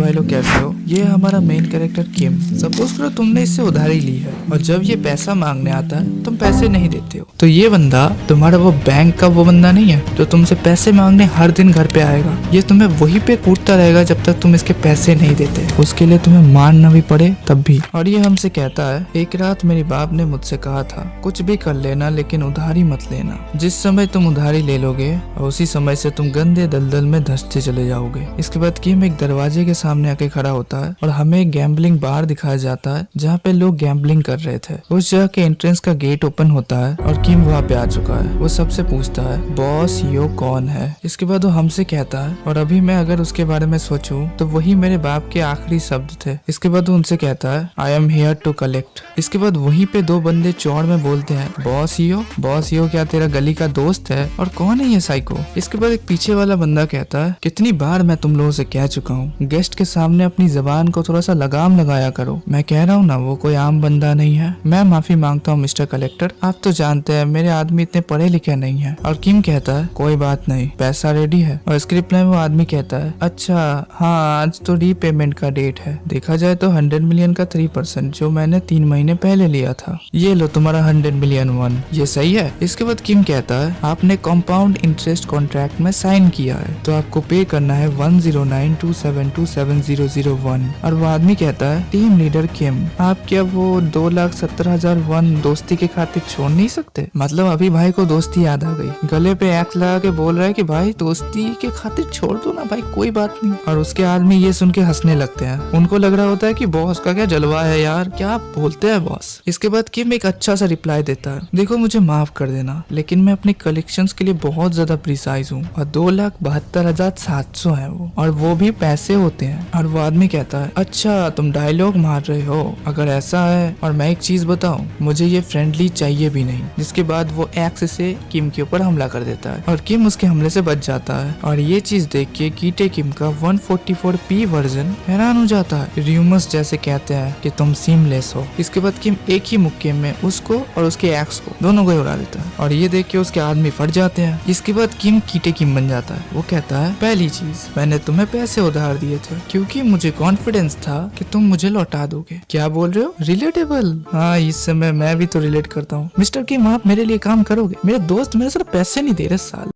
भाई लोग कैसे हो। ये है हमारा मेन कैरेक्टर किम। सपोज करो तुमने इससे उधारी ली है और जब ये पैसा मांगने आता है तुम पैसे नहीं देते हो, तो ये बंदा तुम्हारा वो बैंक का वो बंदा नहीं है जो तुमसे पैसे मांगने हर दिन घर पे आएगा। ये तुम्हें वहीं पे कूटता रहेगा जब तक तुम इसके पैसे नहीं देते। उसके लिए तुम्हें मारना भी पड़े तब भी। और ये हमसे कहता है, एक रात मेरी बाप ने मुझसे कहा था कुछ भी कर लेना लेकिन उधारी मत लेना। जिस समय तुम उधारी ले लोगे और उसी समय से तुम गंदे दलदल में धंसते चले जाओगे। इसके बाद किम एक दरवाजे के सामने आके खड़ा होता है और हमें एक गैम्बलिंग बार दिखाया जाता है जहाँ पे लोग गैम्बलिंग कर रहे थे। उस जगह के एंट्रेंस का गेट ओपन होता है और किम वहाँ पे आ चुका है। वो सबसे पूछता है, बॉस यो कौन है। इसके बाद वो हमसे कहता है, और अभी मैं अगर उसके बारे में सोचूं तो वही मेरे बाप के आखिरी शब्द थे। इसके बाद वो उनसे कहता है, I am here to collect. इसके बाद वहीं पे दो बंदे चौड़ में बोलते हैं, बॉस यो क्या तेरा गली का दोस्त है और कौन है ये साइको। इसके बाद एक पीछे वाला बंदा कहता है, कितनी बार मैं तुम लोगों से कह चुका हूँ गेस्ट के सामने अपनी जबान को थोड़ा सा लगाम लगाया करो। मैं कह रहा हूँ ना वो कोई आम बंदा नहीं है। मैं माफी मांगता हूँ मिस्टर कलेक्टर, आप तो जानते हैं मेरे आदमी इतने पढ़े लिखे नहीं है। और किम कहता है, कोई बात नहीं, पैसा रेडी है। और स्क्रिप्ट में वो आदमी कहता है, अच्छा हाँ आज तो रीपेमेंट का डेट है। देखा जाए तो 100 मिलियन का 3% जो मैंने 3 महीने पहले लिया था, ये लो तुम्हारा 100 मिलियन 1। ये सही है। इसके बाद किम कहता है, आपने कंपाउंड इंटरेस्ट कॉन्ट्रैक्ट में साइन किया है तो आपको पे करना है 10927270001। और वो आदमी कहता है, टीम लीडर किम आप क्या वो 2,70,001 दोस्ती के खातिर छोड़ नहीं सकते। मतलब अभी भाई को दोस्ती याद आ गई, गले पे एक्स लगा के बोल रहा है कि भाई दोस्ती के खातिर छोड़ दो ना भाई, कोई बात नहीं। और उसके आदमी ये सुन के हंसने लगते हैं। उनको लग रहा होता है कि बॉस का क्या जलवा है यार, क्या बोलते हैं बॉस। इसके बाद किम एक अच्छा सा रिप्लाई देता है, देखो मुझे माफ कर देना लेकिन मैं अपने कलेक्शंस के लिए बहुत ज्यादा प्रिसाइज हूँ और 2,72,700 है वो, और वो भी पैसे होते हैं। और वो आदमी कहता है, अच्छा तुम डायलॉग मार रहे हो, अगर ऐसा है। और मैं एक चीज बताऊं, मुझे ये फ्रेंडली चाहिए भी नहीं। जिसके बाद वो एक्स से किम के ऊपर हमला कर देता है और किम उसके हमले से बच जाता है। और ये चीज देख के कीटे किम का 144p वर्जन हैरान हो जाता है। र्यूमर्स जैसे कहते हैं कि तुम सीमलेस हो। इसके बाद किम एक ही मुक्के में उसको और उसके एक्स को दोनों को उड़ा देता है और ये देख के उसके आदमी फट जाते हैं। इसके बाद किम कीटे किम बन जाता है। वो कहता है, पहली चीज मैंने तुम्हें पैसे उधार दिए थे क्योंकि मुझे कॉन्फिडेंस था कि तुम मुझे लौटा दोगे। क्या बोल रहे हो, रिलेटेबल। हाँ इस समय मैं भी तो रिलेट करता हूँ। मिस्टर किम आप मेरे लिए काम करोगे, मेरे दोस्त मेरे साथ पैसे नहीं दे रहे साल।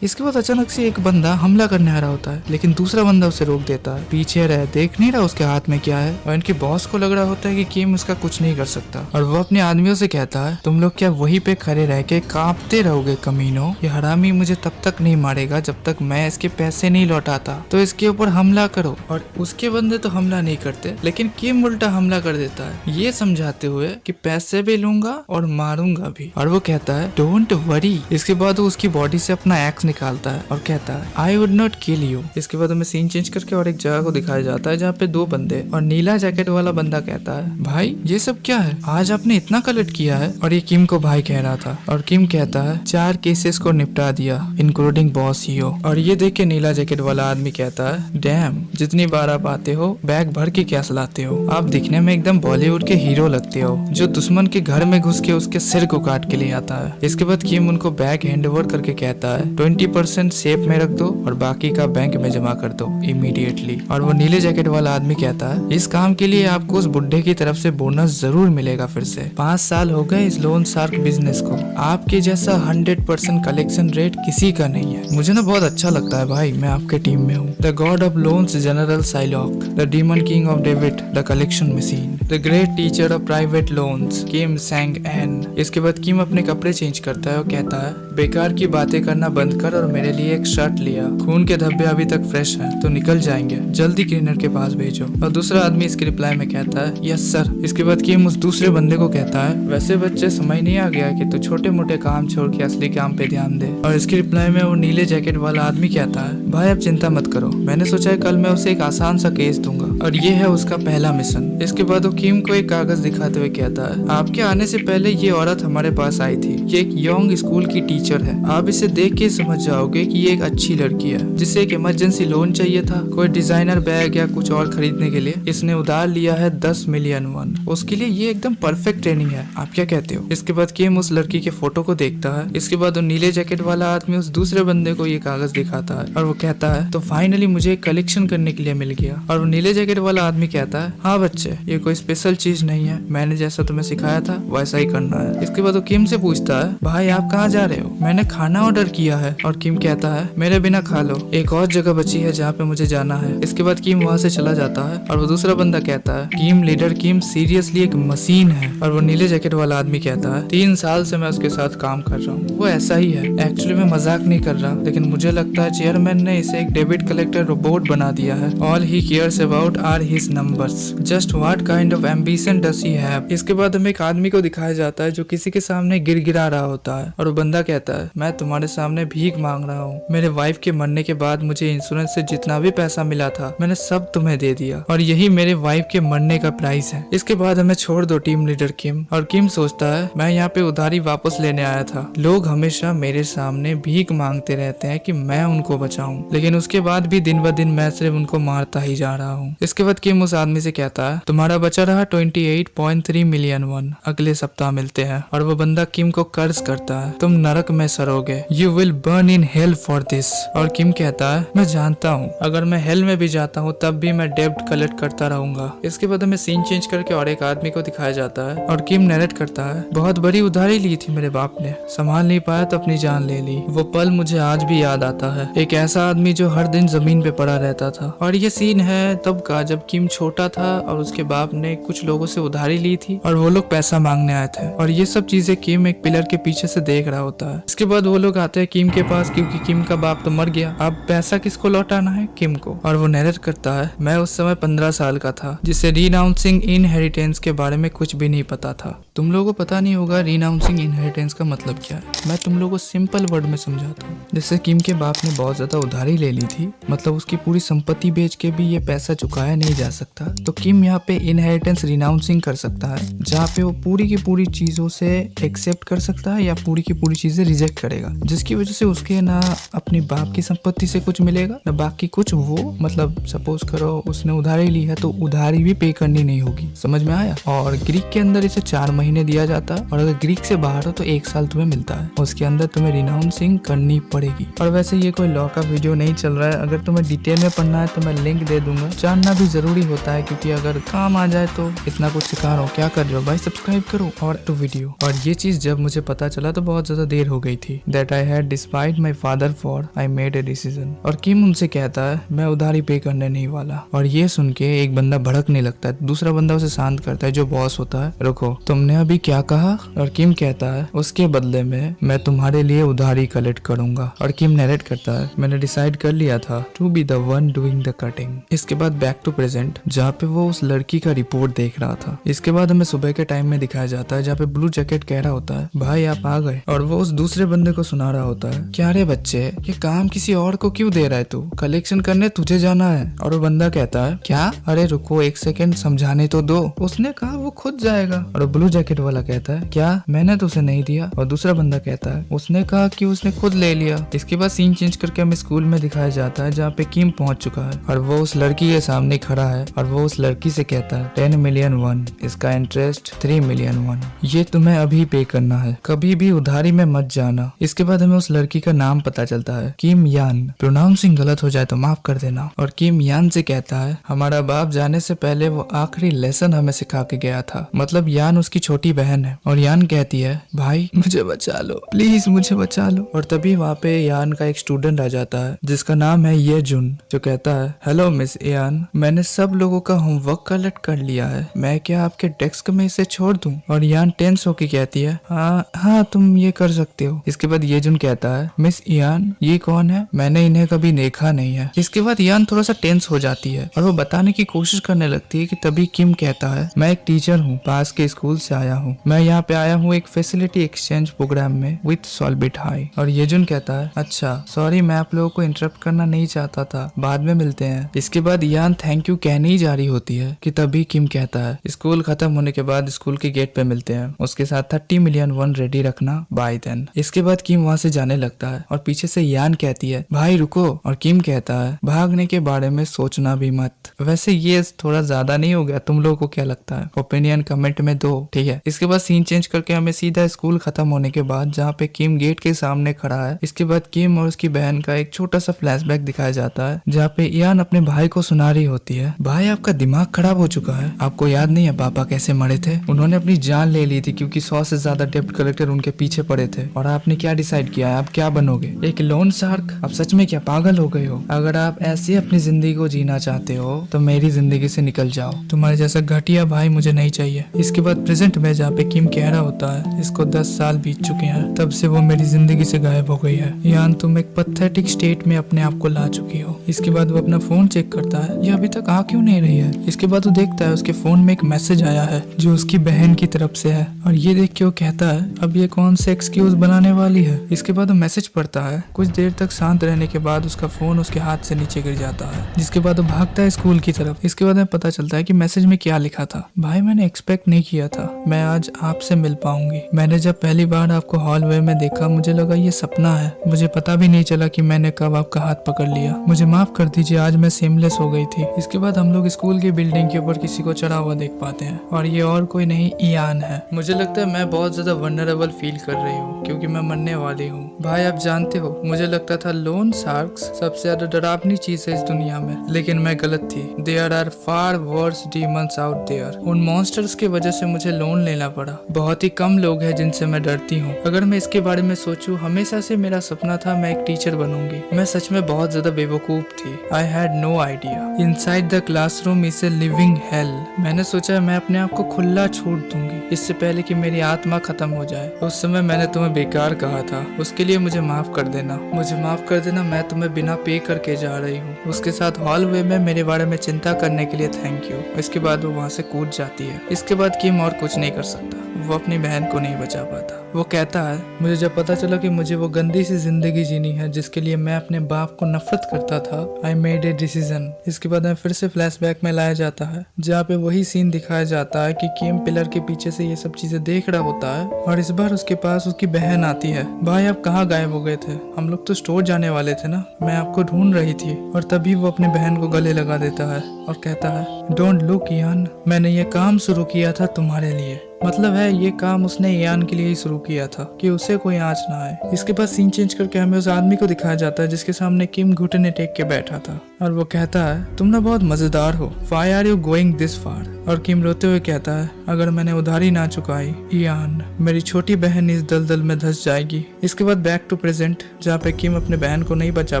इसके बाद अचानक से एक बंदा हमला करने आ रहा होता है लेकिन दूसरा बंदा उसे रोक देता है। पीछे रह, देख नहीं रहा उसके हाथ में क्या है। और इनके बॉस को लग रहा होता है कि किम उसका कुछ नहीं कर सकता और वो अपने आदमियों से कहता है, तुम लोग क्या वहीं पे खड़े रह के कांपते रहोगे कमीनों। ये हरामी मुझे तब तक नहीं मारेगा जब तक मैं इसके पैसे नहीं लौटाता, तो इसके ऊपर हमला करो। और उसके बंदे तो हमला नहीं करते लेकिन किम उल्टा हमला कर देता है, ये समझाते हुए कि पैसे भी लूंगा और मारूंगा भी। और वो कहता है, डोंट वरी। इसके बाद वो उसकी बॉडी से अपना एक्स निकालता है और कहता है, I would not kill you. इसके बाद हमें सीन चेंज करके और एक जगह को दिखाया जाता है जहाँ पे दो बंदे, और नीला जैकेट वाला बंदा कहता है, भाई ये सब क्या है, आज आपने इतना कलेक्ट किया है। और ये किम को भाई कह रहा था और किम कहता है, 4 केसेस को निपटा दिया इंक्लूडिंग बॉस हीरो। और ये देख के नीला जैकेट वाला आदमी कहता है, डैम जितनी बार आप आते हो बैग भर के क्या लाते हो, आप दिखने में एकदम बॉलीवुड के हीरो लगते हो जो दुश्मन के घर में घुस के उसके सिर को काट के ले आता है। इसके बाद किम उनको बैग हैंड ओवर करके कहता है, 20% सेफ में रख दो और बाकी का बैंक में जमा कर दो इमीडिएटली। और वो नीले जैकेट वाला आदमी कहता है, इस काम के लिए आपको उस बुड्ढे की तरफ से बोनस जरूर मिलेगा। फिर से 5 साल हो गए इस लोन शार्क बिजनेस को, आपके जैसा 100% कलेक्शन रेट किसी का नहीं है। मुझे ना बहुत अच्छा लगता है भाई, मैं आपके टीम में हूँ। The god of loans general Sylock, the demon king of David, the collection machine, the great teacher of private loans Kim Sang An. इसके बाद किम अपने कपड़े चेंज करता है और कहता है, बेकार की बातें करना बंद कर और मेरे लिए एक शर्ट लिया, खून के धब्बे अभी तक फ्रेश हैं तो निकल जाएंगे, जल्दी क्लीनर के पास भेजो। और दूसरा आदमी इसके रिप्लाई में कहता है, यस सर। इसके बाद किम उस दूसरे बंदे को कहता है, वैसे बच्चे समझ नहीं आ गया कि तू छोटे मोटे काम छोड़ के असली काम पे ध्यान दे। और इसके रिप्लाई में वो नीले जैकेट वाला आदमी कहता है, भाई आप चिंता मत करो, मैंने सोचा है कल मैं उसे एक आसान सा केस दूंगा, और ये है उसका पहला मिशन। इसके बाद वो किम को एक कागज दिखाते हुए कहता है, आपके आने से पहले ये औरत हमारे पास आई थी। ये एक यंग स्कूल की टीचर है। आप इसे देख के समझ जाओगे कि ये एक अच्छी लड़की है जिसे एक इमरजेंसी लोन चाहिए था, कोई डिजाइनर बैग या कुछ और खरीदने के लिए। इसने उधार लिया है 10 मिलियन वन। उसके लिए ये एकदम परफेक्ट ट्रेनिंग है। आप क्या कहते हो? इसके बाद किम उस लड़की के फोटो को देखता है। इसके बाद वो नीले जैकेट वाला आदमी उस दूसरे बंदे को ये कागज दिखाता है और वो कहता है, तो फाइनली मुझे एक कलेक्शन करने के लिए मिल गया। और वो नीले जैकेट वाला आदमी कहता है, हाँ बच्चे, ये कोई स्पेशल चीज नहीं है, मैंने जैसा तुम्हें सिखाया था वैसा ही करना है। इसके बाद वो किम से पूछता है, भाई आप कहाँ जा रहे हो? मैंने खाना ऑर्डर किया है। और किम कहता है, मेरे बिना खा लो, एक और जगह बची है जहाँ पे मुझे जाना है। इसके बाद किम वहाँ से चला जाता है और वो दूसरा बंदा कहता है, किम लीडर किम सीरियसली एक मशीन है। और वो नीले जैकेट वाला आदमी कहता है, 3 साल से मैं उसके साथ काम कर रहा हूँ, वो ऐसा ही है। एक्चुअली मैं मजाक नहीं कर रहा, लेकिन मुझे लगता है चेयरमैन ने इसे एक डेबिट कलेक्टर रोबोट बना दिया है। All he cares about are his numbers. Just what kind of ambition does he have. इसके बाद हमें एक आदमी को दिखाया जाता है जो किसी के सामने गिड़गिड़ा रहा होता है और वो बंदा कहता है, मैं तुम्हारे सामने भीख मांग रहा हूँ। मेरे वाइफ के मरने के बाद मुझे इंश्योरेंस से जितना भी पैसा मिला था मैंने सब तुम्हें दे दिया और यही मेरे वाइफ के मरने का प्राइस है। इसके बाद हमें छोड़ दो टीम लीडर किम। और किम सोचता है, मैं यहाँ पे उधारी वापस लेने आया था। लोग हमेशा मेरे सामने भीख मांगते रहते हैं कि मैं उनको बचाऊं, लेकिन उसके बाद भी दिन ब दिन मैं सिर्फ उनको मारता ही जा रहा हूँ। इसके बाद किम उस आदमी से कहता है, तुम्हारा बचा रहा 28.3 मिलियन वन, अगले सप्ताह मिलते हैं। और वो बंदा किम को कर्ज करता है, तुम नरक में सरोगे, you will burn in hell for this. और किम कहता है, मैं जानता हूँ, अगर मैं हेल में भी जाता हूँ तब भी मैं डेब्ट कलेक्ट करता रहूंगा। इसके बाद हमें सीन चेंज करके और एक आदमी को दिखाया जाता है और किम नरेट करता है, बहुत बड़ी उधारी ली थी मेरे बाप ने, संभाल नहीं पाया तो अपनी जान ले ली। वो पल मुझे आज भी याद आता है, एक ऐसा आदमी जो हर दिन जमीन पे पड़ा रहता था। और ये सीन है तब का जब किम छोटा था और उसके बाप ने कुछ लोगों से उधारी ली थी और वो लोग पैसा मांगने आए थे। और ये सब चीजें किम एक पिलर के पीछे से देख रहा होता है। इसके बाद वो लोग आते हैं किम के पास, क्योंकि किम का बाप तो मर गया, अब पैसा किसको लौटाना है? किम को। और वो नरेट करता है, मैं उस समय 15 साल का था, जिसे रिनाउंसिंग इनहेरिटेंस के बारे में कुछ भी नहीं पता था। तुम लोगों को पता नहीं होगा रिनाउंसिंग इनहेरिटेंस का मतलब क्या है। मैं तुम लोगों को सिंपल वर्ड में समझाता हूँ। जैसे किम के बाप ने बहुत ज्यादा उधारी ले ली थी, मतलब उसकी पूरी संपत्ति बेच के भी ये पैसा चुकाया नहीं जा सकता, तो किम यहाँ पे इनहेरिटेंस रिनाउंसिंग कर सकता है, जहाँ पे वो पूरी की पूरी चीजों से एक्सेप्ट कर सकता है या पूरी की पूरी चीजें रिजेक्ट करेगा, जिसकी वजह से उसके ना अपनी बाप की संपत्ति से कुछ मिलेगा ना बाकी कुछ। वो मतलब सपोज करो उसने उधारी ली है तो उधारी भी पे करनी नहीं होगी। समझ में आया? और ग्रीक के अंदर इसे 4 महीने दिया जाता है और अगर ग्रीक से बाहर हो तो 1 साल तुम्हें मिलता है। उसके अंदर तुम्हें रिनाउंसिंग करनी पड़ेगी। और वैसे ये कोई लॉ का वीडियो नहीं चल रहा है, अगर तुम्हें डिटेल में पढ़ना है तो मैं लिंक दे दूंगा। जानना भी जरूरी होता है क्योंकि अगर काम आ जाए तो इतना कुछ सिखा रहा हूँ, क्या कर रहे हो भाई, सब्सक्राइब करो और तो वीडियो। और ये चीज जब मुझे पता चला तो बहुत ज्यादा देर हो गई थी। That I had despite my father for I made a decision. और किम उनसे कहता है, मैं उधारी पे करने नहीं वाला। और ये सुन के एक बंदा भड़कने लगता है, दूसरा बंदा उसे शांत करता है जो बॉस होता है, रुको तुमने अभी क्या कहा? और किम कहता है, उसके बदले में मैं तुम्हारे लिए उधारी कलेक्ट करूंगा। और किम नरेट करता है, मैंने डिसाइड कर लिया था to be the one doing the cutting. इसके बाद बैक टू प्रेजेंट, जहाँ पे वो उस लड़की का रिपोर्ट देख रहा था। इसके बाद हमें सुबह के टाइम में दिखाया जाता है जहाँ पे ब्लू जैकेट कह रहा होता है, भाई आप आ गए। और वो उस दूसरे बंदे को सुना रहा होता है, क्या रे बच्चे, ये काम किसी और को क्यों दे रहा है तू? कलेक्शन करने तुझे जाना है। और वो बंदा कहता है, क्या? अरे रुको 1 सेकंड, समझाने तो दो। उसने कहा वो खुद जाएगा। और ब्लू जैकेट वाला कहता है, क्या? मैंने तो उसे नहीं दिया। और दूसरा बंदा कहता है, उसने कहा कि उसने खुद ले लिया। इसके बाद सीन चेंज करके हमें स्कूल में दिखाया जाता है जहाँ पे किम पहुंच चुका है और वो उस लड़की के सामने खड़ा है और वो उस लड़की से कहता है, 10 मिलियन वन, इसका इंटरेस्ट 3 मिलियन वन, ये तुम्हें अभी पे करना है, कभी भी उधारी में मत जाना। इसके बाद हमें उस लड़की का नाम पता चलता है, किम यान। प्रोनाउंसिंग गलत हो जाए तो माफ कर देना। और किम यान से कहता है, हमारा बाप जाने से पहले वो आखिरी लेसन हमें सिखा के गया था, मतलब यान उसकी छोटी बहन है। और यान कहती है, भाई मुझे बचा लो, प्लीज मुझे बचा लो। और तभी वहाँ पे यान का एक स्टूडेंट आ जाता है जिसका नाम है ये जुन, जो कहता है, हेलो मिस यान, मैंने सब लोगों का होमवर्क कलेक्ट कर लिया है, मैं क्या आपके डेस्क में इसे छोड़ दूं? और यान टेंस होके कहती है, हाँ तुम ये कर सकते हो। इसके बाद ये जुन कहता है, मिस यान ये कौन है? मैंने इन्हें कभी देखा नहीं है। इसके बाद यान थोड़ा सा टेंस हो जाती है और वो बताने की कोशिश करने लगती है कि तभी किम कहता है, मैं एक टीचर हूँ, पास के स्कूल से आया हूँ, मैं यहाँ पे आया हूँ एक फैसिलिटी एक्सचेंज प्रोग्राम में विथ सॉल्बिट हाई। और ये जुन कहता है, अच्छा सॉरी, मैं आप लोगों को इंटरप्ट करना नहीं चाहता था, बाद में मिलते हैं। इसके बाद यान थैंक थैंक यू कहने ही जा रही होती है कि तभी किम कहता है स्कूल खत्म होने के बाद स्कूल के गेट पे मिलते हैं, उसके साथ 30 मिलियन वन रेडी रखना, बाय देन। इसके बाद किम वहां से जाने लगता है और पीछे से यान कहती है भाई रुको, और किम कहता है भागने के बारे में सोचना भी मत। वैसे ये थोड़ा ज्यादा नहीं हो गया? तुम लोगों को क्या लगता है? ओपिनियन कमेंट में दो, ठीक है। इसके बाद सीन चेंज करके हमें सीधा स्कूल खत्म होने के बाद जहाँ पे किम गेट के सामने खड़ा है, इसके बाद किम और उसकी बहन का एक छोटा सा फ्लैशबैक दिखाया जाता है जहाँ पे यान अपने भाई को सुना रही होती है भाई आपका दिमाग खराब हो चुका है, आपको याद नहीं है पापा कैसे मरे थे? उन्होंने अपनी जान ले ली थी क्योंकि 100 से ज्यादा डेप्ट कलेक्टर उनके पीछे पड़े थे। और आपने क्या डिसाइड किया है, आप क्या बनोगे? एक लोन शार्क? आप सच में क्या पागल हो गए हो? अगर आप ऐसे अपनी जिंदगी को जीना चाहते हो तो मेरी जिंदगी से निकल जाओ, तुम्हारे जैसा घटिया भाई मुझे नहीं चाहिए। इसके बाद प्रेजेंट में जहाँ पे किम कह रहा होता है इसको 10 साल बीत चुके हैं, तब से वो मेरी जिंदगी से गायब हो गई है। यान तुम एक पैथेटिक स्टेट में अपने आप को ला चुकी हो। इसके बाद वो अपना फोन चेक करता है, ये अभी तक आ क्यों नहीं रही है? इसके बाद वो देखता है उसके फोन में एक मैसेज आया है जो उसकी बहन की तरफ से है, और ये देख के वो कहता है अब ये कौन से एक्सक्यूज बनाने वाली है। इसके बाद वो मैसेज पढ़ता है, कुछ देर तक शांत रहने के बाद उसका फोन उसके हाथ से नीचे गिर जाता है, जिसके बाद वो भागता है स्कूल की तरफ। इसके बाद हमें पता चलता है कि मैसेज में क्या लिखा था। भाई मैंने एक्सपेक्ट नहीं किया था मैं आज आपसे मिल पाऊंगी। मैंने जब पहली बार आपको हॉलवे में देखा मुझे लगा ये सपना है, मुझे पता भी नहीं चला कि मैंने कब आपका हाथ पकड़ लिया, मुझे माफ कर दीजिए, आज मैं सेमलेस हो गई थी। इसके बाद हम लोग स्कूल की बिल्डिंग के ऊपर किसी को चढ़ा हुआ देख पाते हैं, और ये और कोई नहीं ईयान है। मुझे लगता है मैं बहुत ज्यादा वनरेबल फील कर रही हूँ क्योंकि मैं मरने वाली हूँ। भाई आप जानते हो मुझे लगता था लोन शार्क्स सबसे ज्यादा डरावनी चीज है इस दुनिया में, लेकिन मैं गलत थी। There are far worse demons out there. उन मॉन्स्टर्स की वजह से मुझे लोन लेना पड़ा। बहुत ही कम लोग हैं जिनसे मैं डरती हूँ। अगर मैं इसके बारे में सोचूं, हमेशा से मेरा सपना था मैं एक टीचर बनूंगी। मैं सच में बहुत ज्यादा बेवकूफ थी। I had no idea inside the classroom is a living hell. मैंने सोचा मैं अपने आप को खुला छोड़ दूंगी इससे पहले कि मेरी आत्मा खत्म हो जाए। उस समय मैंने तुम्हें बेकार कहा था, उसके लिए मुझे माफ कर देना, मुझे माफ कर देना। मैं तुम्हें बिना पे करके जा रही हूँ। उसके साथ हॉलवे में मेरे बारे में चिंता करने के लिए थैंक यू। इसके बाद वो वहाँ से कूद जाती है। इसके बाद किम और कुछ नहीं कर सकता, वो अपनी बहन को नहीं बचा पाता। वो कहता है मुझे जब पता चला कि मुझे वो गंदी सी जिंदगी जीनी है जिसके लिए मैं अपने बाप को नफरत करता था, आई मेड ए डिसीजन। इसके बाद फिर से फ्लैशबैक में लाया जाता है जहाँ पे वही सीन दिखाया जाता है कि किम पिलर के पीछे से ये सब चीजें देख रहा होता है, और इस बार उसके पास उसकी बहन आती है। भाई आप कहाँ गायब हो गए थे? हम लोग तो स्टोर जाने वाले थे ना, मैं आपको ढूंढ रही थी। और तभी वो अपनी बहन को गले लगा देता है और कहता है डोंट लुक यान, मैंने ये काम शुरू किया था तुम्हारे लिए। मतलब है ये काम उसने यान के लिए ही शुरू किया था कि उसे कोई आंच ना आए। इसके बाद सीन चेंज करके हमें उस आदमी को दिखाया जाता है जिसके सामने किम घुटने टेक के बैठा था, और वो कहता है तुम ना बहुत मजेदार हो, why are you going this far? और किम रोते हुए कहता है अगर मैंने उधारी ना चुकाई यान, मेरी छोटी बहन इस दलदल में धंस जाएगी। इसके बाद बैक टू प्रेजेंट जहाँ पे किम अपने बहन को नहीं बचा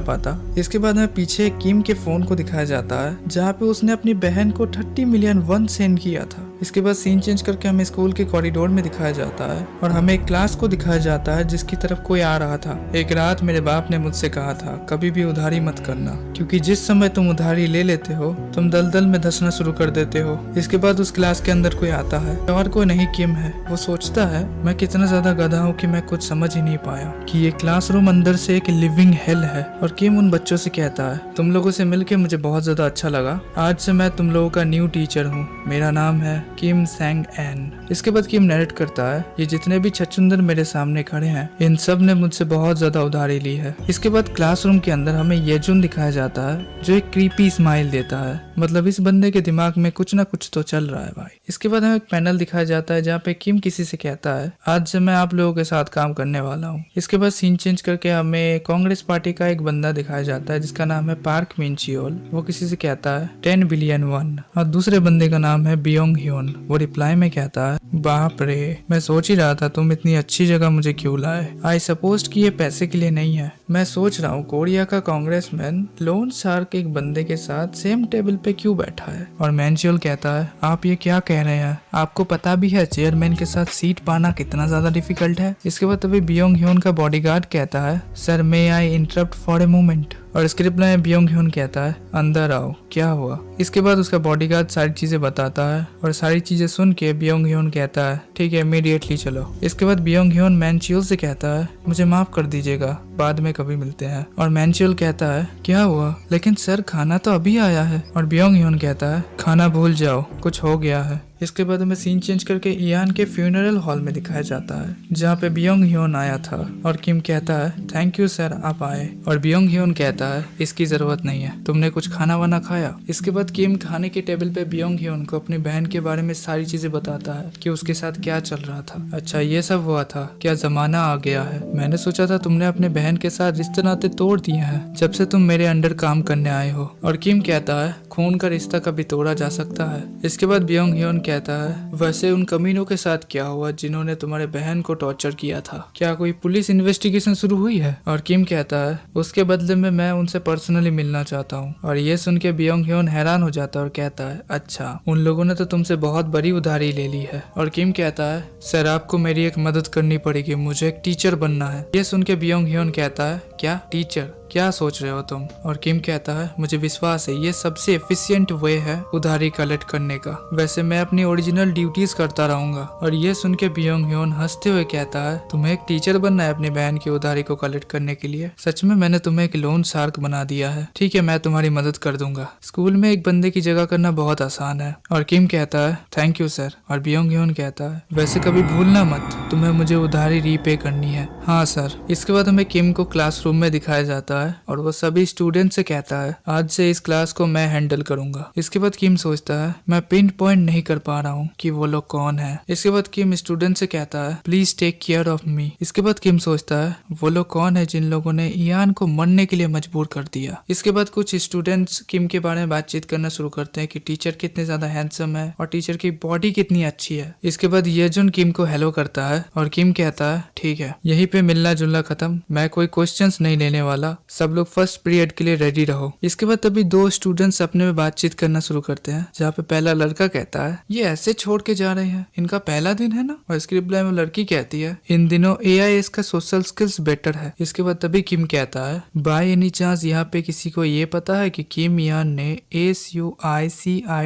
पाता। इसके बाद हमें पीछे किम के फोन को दिखाया जाता है जहाँ पे उसने अपनी बहन को 30 मिलियन वन सेंड किया था। इसके बाद सीन चेंज करके हमें स्कूल के कॉरिडोर में दिखाया जाता है, और हमें एक क्लास को दिखाया जाता है जिसकी तरफ कोई आ रहा था। एक रात मेरे बाप ने मुझसे कहा था कभी भी उधारी मत करना, क्योंकि जिस समय तुम उधारी ले लेते हो तुम दलदल में धंसना शुरू कर देते हो। इसके बाद उस क्लास के अंदर कोई आता है, और कोई नहीं किम है। वो सोचता है मैं कितना ज्यादा गधा हूँ कि मैं कुछ समझ ही नहीं पाया कि ये क्लासरूम अंदर से एक लिविंग हेल है। और किम उन बच्चों से कहता है तुम लोगों से मिलके मुझे बहुत ज्यादा अच्छा लगा, आज से मैं तुम लोगों का न्यू टीचर हूँ, मेरा नाम है किम सैंग एन। इसके बाद किम नरेट करता है ये जितने भी छछुंदर मेरे सामने खड़े हैं इन सब ने मुझसे बहुत ज्यादा उधारी ली है। इसके बाद क्लासरूम के अंदर हमें येजुन दिखाया जाता है जो एक क्रीपी स्माइल देता है, मतलब इस बंदे के दिमाग में कुछ ना कुछ तो चल रहा है भाई। इसके बाद हमें एक पैनल दिखाया जाता है जहाँ पे किम किसी से कहता है आज से मैं आप लोगों के साथ काम करने वाला हूँ। इसके बाद सीन चेंज करके हमें कांग्रेस पार्टी का एक बंदा दिखाया जाता है जिसका नाम है पार्क मिनचियोल। वो किसी से कहता है 10 बिलियन वन, और दूसरे बंदे का नाम है बियोंग ह्योन। वो रिप्लाई में कहता है बाप रे, मैं सोच ही रहा था तुम इतनी अच्छी जगह मुझे क्यों लाए। आई सपोज कि ये पैसे के लिए नहीं है। मैं सोच रहा हूँ कोरिया का कांग्रेसमैन लोन शार्क एक बंदे के साथ सेम टेबल पे क्यों बैठा है। और मैनचियोल कहता है आप ये क्या कह रहे हैं, आपको पता भी है चेयरमैन के साथ सीट पाना कितना ज्यादा डिफिकल्ट है। इसके बाद तभी बियोंग ह्योन का बॉडीगार्ड कहता है sir may I interrupt for a moment, और स्क्रिप्ट में बियोंग ह्योन कहता है अंदर आओ, क्या हुआ। इसके बाद उसका बॉडीगार्ड सारी चीजें बताता है, और सारी चीजें सुन के बियोंग ह्योन कहता है ठीक है इमीडिएटली चलो। इसके बाद बियोंग ह्योन मैनचियोल से कहता है मुझे माफ कर दीजिएगा, बाद में कभी मिलते हैं। और मैंचुअल कहता है क्या हुआ, लेकिन सर खाना तो अभी आया है। और ब्योंग ह्योन कहता है खाना भूल जाओ, कुछ हो गया है। इसके बाद हमें सीन चेंज करके इयान के फ्यूनरल हॉल में दिखाया जाता है जहाँ पे ब्योंग ह्योन आया था। और किम कहता है थैंक यू सर आप आए। और ब्योंग ह्योन कहता है इसकी जरूरत नहीं है, तुमने कुछ खाना वाना खाया। इसके बाद किम खाने के टेबल पे ब्योंग ह्योन को अपनी बहन के बारे में सारी चीजें बताता है कि उसके साथ क्या चल रहा था। अच्छा ये सब हुआ था, क्या जमाना आ गया है। मैंने सोचा था तुमने अपने बहन के साथ रिश्ते नाते तोड़ दिए हैं जब से तुम मेरे अंडर काम करने आए हो। और किम कहता है खून का रिश्ता कभी तोड़ा जा सकता है। इसके बाद ब्योंग ह्योन कहता है वैसे उन कमीनों के साथ क्या हुआ जिन्होंने तुम्हारे बहन को टॉर्चर किया था, क्या कोई पुलिस इन्वेस्टिगेशन शुरू हुई है। और किम कहता है उसके बदले में मैं उनसे पर्सनली मिलना चाहता हूँ। और ये सुन के ब्योंग ह्योन हैरान हो जाता है और कहता है अच्छा उन लोगों ने तो तुमसे बहुत बड़ी उधारी ले ली है। और किम कहता है सर आपको मेरी एक मदद करनी पड़ेगी, मुझे एक टीचर बनना है। ये सुन के ब्योंग ह्योन कहता है क्या टीचर, क्या सोच रहे हो तुम। और किम कहता है मुझे विश्वास है ये सबसे एफिशिएंट वे है उधारी कलेक्ट करने का, वैसे मैं अपनी ओरिजिनल ड्यूटीज करता रहूंगा। और ये सुन के ब्योंग ह्योन हंसते हुए कहता है तुम्हें एक टीचर बनना है अपनी बहन की उधारी को कलेक्ट करने के लिए, सच में मैंने तुम्हें एक लोन शार्क बना दिया है। ठीक है मैं तुम्हारी मदद कर दूंगा, स्कूल में एक बंदे की जगह करना बहुत आसान है। और किम कहता है थैंक यू सर। और ब्योंग ह्योन कहता है वैसे कभी भूलना मत तुम्हें मुझे उधारी रीपे करनी है। हाँ सर। इसके बाद हमें किम को क्लासरूम में दिखाया जाता है और वो सभी स्टूडेंट से कहता है आज से इस क्लास को मैं हैंडल करूंगा। इसके बाद किम सोचता है मैं पिन पॉइंट नहीं कर पा रहा हूँ कि वो लोग कौन है। इसके बाद किम स्टूडेंट से कहता है please take care of me. इसके बाद किम सोचता है वो लोग कौन है जिन लोगों ने इयान को मरने के लिए मजबूर कर दिया। इसके बाद कुछ स्टूडेंट्स किम के बारे में बातचीत करना शुरू करते हैं कि टीचर कितने ज्यादा हैंडसम है और टीचर की बॉडी कितनी अच्छी है। इसके बाद येजुन किम को हेलो करता है और किम कहता है ठीक है यहीं पे मिलना जुलना खत्म, मैं कोई क्वेश्चंस नहीं लेने वाला, सब लोग फर्स्ट पीरियड के लिए रेडी रहो। इसके बाद तभी दो स्टूडेंट्स अपने में बातचीत करना शुरू करते हैं जहाँ पे पहला लड़का कहता है ये ऐसे छोड़ के जा रहे हैं, इनका पहला दिन है ना। और इसके रिप्लाई में लड़की कहती है इन दिनों AIS का सोशल स्किल्स बेटर है। इसके बाद तभी किम कहता है बाय एनी चांस यहाँ पे किसी को ये पता है कि किम यान ने SUICIDED